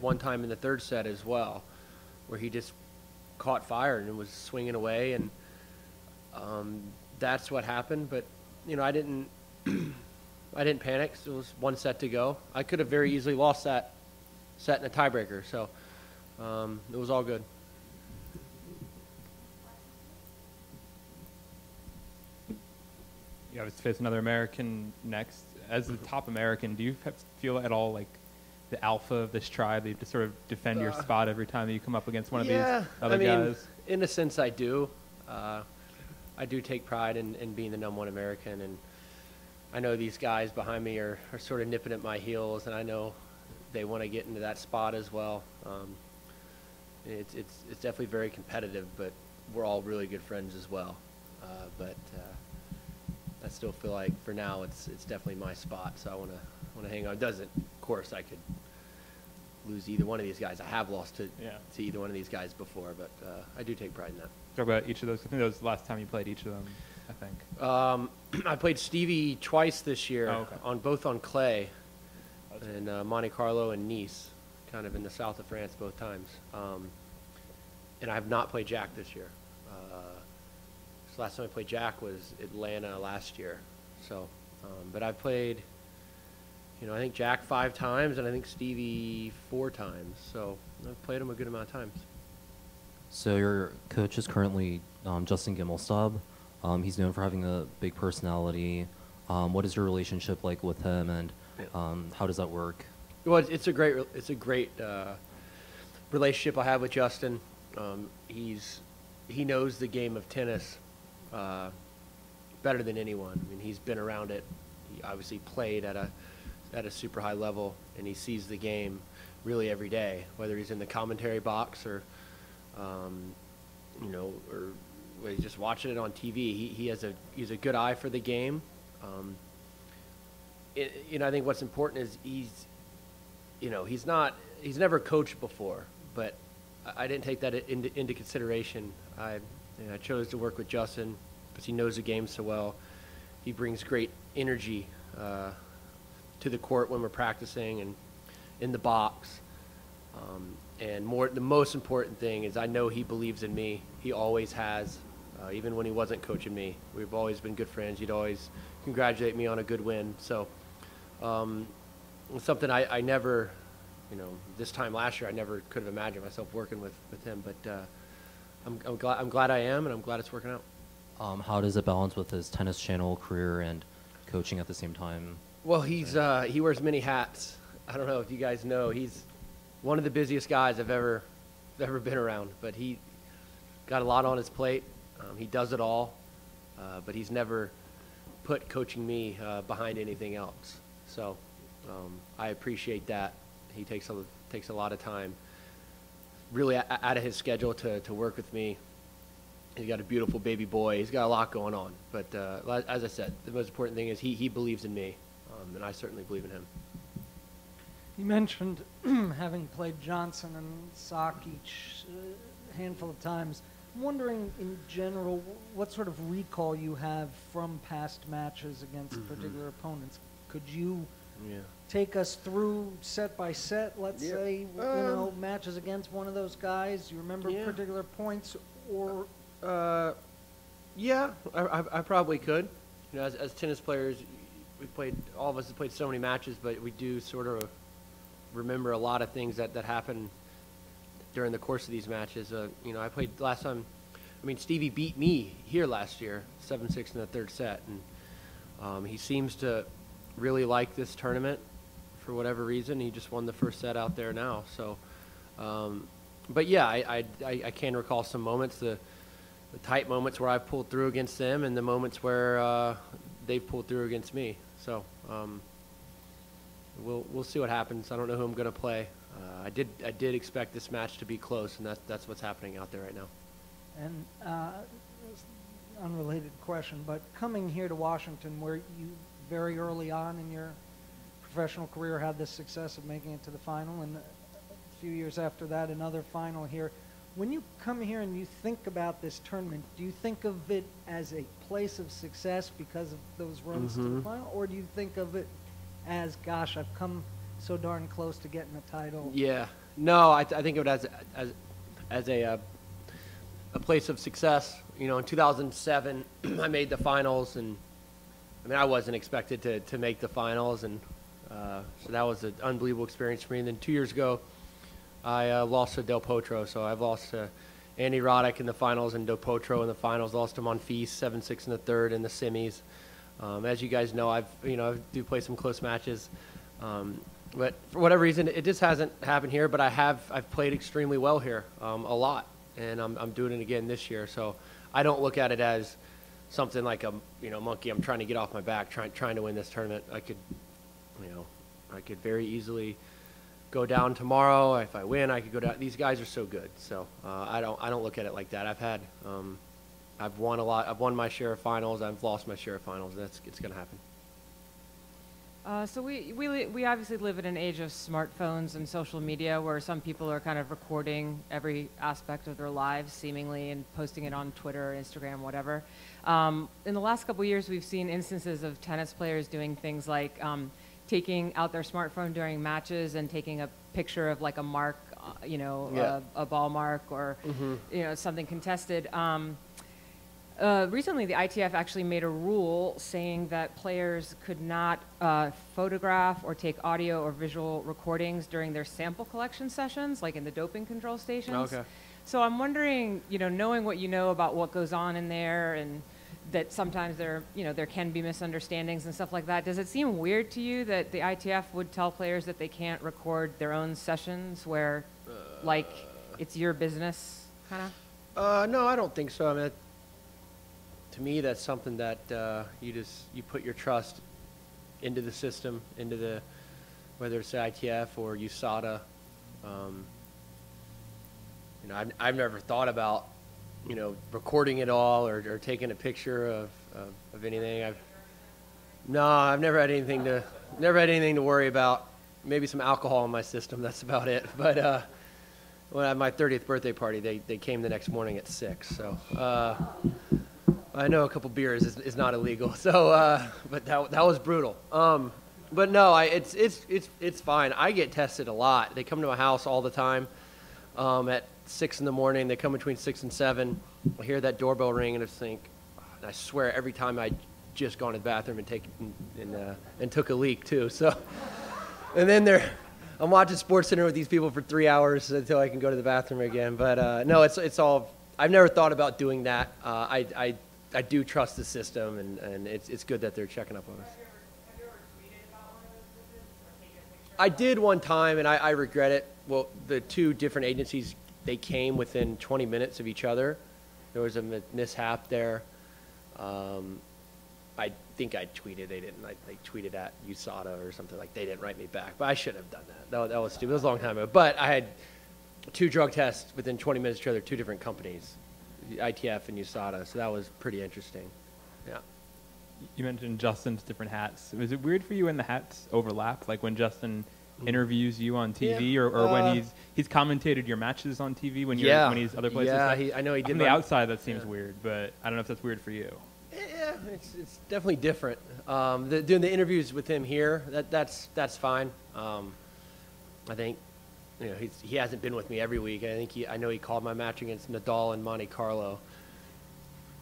one time in the third set as well, where he just caught fire and was swinging away, and that's what happened. But I didn't I didn't panic. So it was one set to go. I could have very easily lost that set in a tiebreaker, so it was all good. You obviously face another American next. As the top American, do you feel at all like the alpha of this tribe? You have to sort of defend your spot every time that you come up against one of these other guys? In a sense, I do. I do take pride in being the number one American, and I know these guys behind me are sort of nipping at my heels, and I know they want to get into that spot as well. It's definitely very competitive, but we're all really good friends as well. But I still feel like for now it's definitely my spot, so I want to hang on. It doesn't, of course, I could lose either one of these guys. I have lost to either one of these guys before, but I do take pride in that. Talk about each of those. I think that was the last time you played each of them, I think. I played Stevie twice this year, both on clay, in Monte Carlo and Nice, kind of in the south of France both times. And I have not played Jack this year. So last time I played Jack was Atlanta last year. So, but I've played, I think Jack 5 times, and I think Stevie 4 times. So I've played him a good amount of times. So your coach is currently Justin Gimelstob. He's known for having a big personality. What is your relationship like with him, and how does that work? Well, it's a great relationship I have with Justin. He knows the game of tennis better than anyone. I mean, he's been around it. He obviously played at a super high level, and he sees the game really every day, whether he's in the commentary box or or he's just watching it on TV. He's a good eye for the game. I think what's important is he's never coached before, but I didn't take that into consideration. I chose to work with Justin because he knows the game so well. He brings great energy to the court when we're practicing and in the box. And the most important thing is I know he believes in me. He always has, even when he wasn't coaching me. We've always been good friends. He'd always congratulate me on a good win. So it's something I never, this time last year I never could have imagined myself working with him. But I'm glad I am, and I'm glad it's working out. How does it balance with his Tennis Channel career and coaching at the same time? Well, he wears many hats. I don't know if you guys know, he's one of the busiest guys I've ever been around, but he got a lot on his plate. He does it all, but he's never put coaching me behind anything else. So I appreciate that. He takes a lot of time, really out of his schedule to work with me. He's got a beautiful baby boy. He's got a lot going on. But as I said, the most important thing is he believes in me, and I certainly believe in him. You mentioned having played Johnson and Sock each handful of times. I'm wondering, in general, what sort of recall you have from past matches against particular opponents. Could you take us through set by set, let's say, matches against one of those guys? You remember particular points, or? I probably could. As tennis players, all of us have played so many matches, but we do sort of remember a lot of things that happened during the course of these matches. I played last time. Stevie beat me here last year, 7-6 in the third set, and he seems to really like this tournament for whatever reason. He just won the first set out there now. So, but yeah, I can recall some moments, the tight moments where I've pulled through against them, and the moments where they've pulled through against me. So we'll see what happens. I don't know who I'm going to play. I did expect this match to be close, and that's what's happening out there right now. And unrelated question, but coming here to Washington, where you very early on in your professional career had the success of making it to the final, and a few years after that another final here. When you come here and you think about this tournament, do you think of it as a place of success because of those runs to the final, or do you think of it as, gosh, I've come so darn close to getting a title? Yeah, No, I think of it as a place of success. You know, in 2007, I made the finals, and I mean, I wasn't expected to make the finals, and so that was an unbelievable experience for me. And then 2 years ago, I lost to Del Potro, so I've lost to Andy Roddick in the finals and Del Potro in the finals. Lost to Monfils 7-6 in the third in the semis. As you guys know, I do play some close matches, but for whatever reason, it just hasn't happened here. But I've played extremely well here, a lot, and I'm doing it again this year. So I don't look at it as something like a monkey I'm trying to get off my back, trying to win this tournament. I could very easily go down tomorrow. If I win, I could go down. These guys are so good, so I don't look at it like that. I've won a lot. I've won my share of finals. I've lost my share of finals. It's going to happen. So we obviously live in an age of smartphones and social media where some people are kind of recording every aspect of their lives seemingly and posting it on Twitter, Instagram, whatever. In the last couple of years, we've seen instances of tennis players doing things like taking out their smartphone during matches and taking a picture of like a mark, a ball mark or something contested. Recently, the ITF actually made a rule saying that players could not photograph or take audio or visual recordings during their sample collection sessions, like in the doping control stations. Okay. So I'm wondering, knowing what you know about what goes on in there and that sometimes there can be misunderstandings and stuff like that, does it seem weird to you that the ITF would tell players that they can't record their own sessions where, like, it's your business, kind of? No, I don't think so. I mean, to me, that's something that you put your trust into the system, whether it's the ITF or USADA. I've never thought about recording it all or taking a picture of anything. I've never had anything to worry about. Maybe some alcohol in my system. That's about it. But when I had my 30th birthday party, they came the next morning at 6. So. I know a couple beers is not illegal, so but that was brutal. But no, it's fine. I get tested a lot. They come to my house all the time. At 6 in the morning, they come between 6 and 7. I hear that doorbell ring, and I swear every time I just gone to the bathroom and took a leak too. So, and then I'm watching SportsCenter with these people for 3 hours until I can go to the bathroom again. But no, it's all. I've never thought about doing that. I do trust the system, and it's good that they're checking up on us. Have you ever tweeted about one of those visits or taken a picture? I did one time, and I regret it. Well, the two different agencies, they came within 20 minutes of each other. There was a mishap there. I think I tweeted. They didn't. They tweeted at USADA or something like they didn't write me back. But I shouldn't have done that. That was stupid. It was a long time ago. But I had 2 drug tests within 20 minutes of each other, 2 different companies. ITF and USADA, so that was pretty interesting. Yeah. You mentioned Justin's different hats. Was it weird for you when the hats overlap, like when Justin interviews you on TV, or when he's commentated your matches on TV when he's other places? Yeah, I know he did. From the outside, that seems weird, but I don't know if that's weird for you. Yeah, it's definitely different. Doing the interviews with him here, that's fine. I think. He hasn't been with me every week. I know he called my match against Nadal in Monte Carlo.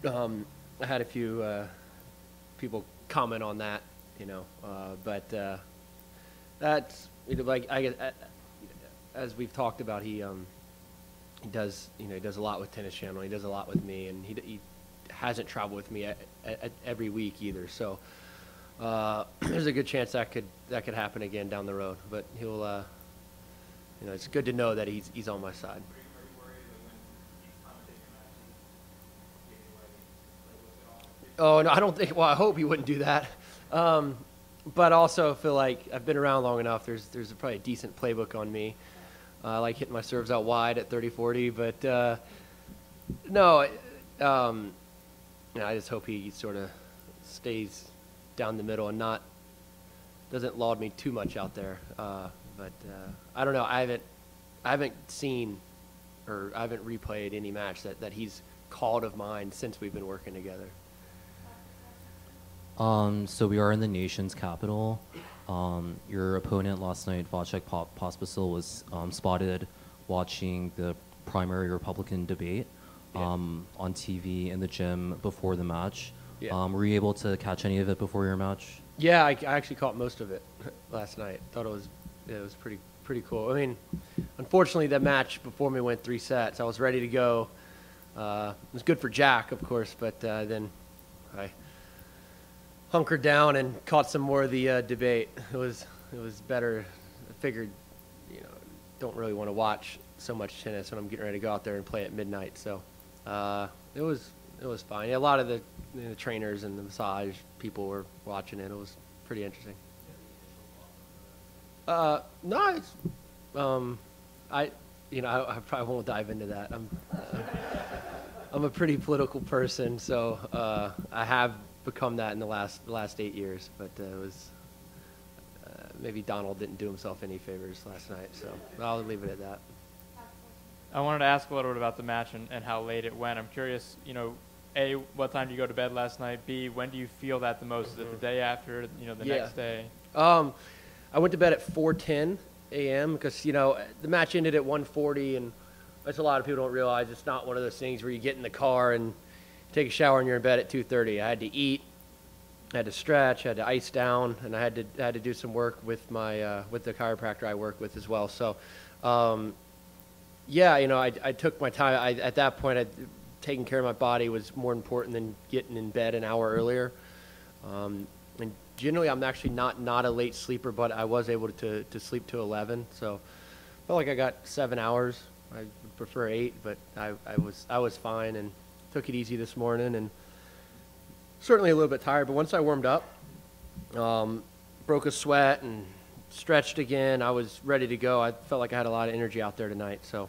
I had a few people comment on that, but that's like I guess as we've talked about, he does a lot with Tennis Channel. He does a lot with me, and he hasn't traveled with me every week either. So there's a good chance that could happen again down the road. But he'll. It's good to know that he's on my side. Oh, no, I don't think, well, I hope he wouldn't do that. But also feel like I've been around long enough. There's probably a decent playbook on me. I like hitting my serves out wide at 30-40, but no, I just hope he sort of stays down the middle and doesn't laud me too much out there. But I don't know. I haven't seen or I haven't replayed any match that he's called of mine since we've been working together. So we are in the nation's capital. Your opponent last night, Wojciech Pospisil, was spotted watching the primary Republican debate on TV in the gym before the match. Yeah. Were you able to catch any of it before your match? Yeah, I actually caught most of it last night. Thought it was pretty cool. I mean, unfortunately, that match before me went 3 sets. I was ready to go. It was good for Jack, of course, but then I hunkered down and caught some more of the debate. It was better. I figured, don't really want to watch so much tennis when I'm getting ready to go out there and play at midnight. So it was fine. Yeah, a lot of the trainers and the massage people were watching it. It was pretty interesting. No, it's, I probably won't dive into that. I'm a pretty political person, so I have become that in the last 8 years. But it was maybe Donald didn't do himself any favors last night, so I'll leave it at that. I wanted to ask a little bit about the match and how late it went. I'm curious, A, what time do you go to bed last night? B, when do you feel that the most? Is it the day after, the next day? I went to bed at 4:10 a.m. because, the match ended at 1:40, and that's a lot of people don't realize. It's not one of those things where you get in the car and take a shower and you're in bed at 2:30. I had to eat, I had to stretch, I had to ice down, and I had to do some work with my with the chiropractor I work with as well. So, I took my time. At that point, taking care of my body was more important than getting in bed an hour earlier. And generally, I'm actually not a late sleeper, but I was able to sleep to 11. So, I felt like I got 7 hours. I would prefer 8, but I was fine and took it easy this morning, and certainly a little bit tired. But once I warmed up, broke a sweat and stretched again, I was ready to go. I felt like I had a lot of energy out there tonight. So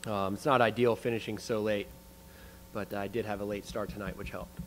it's not ideal finishing so late, but I did have a late start tonight, which helped.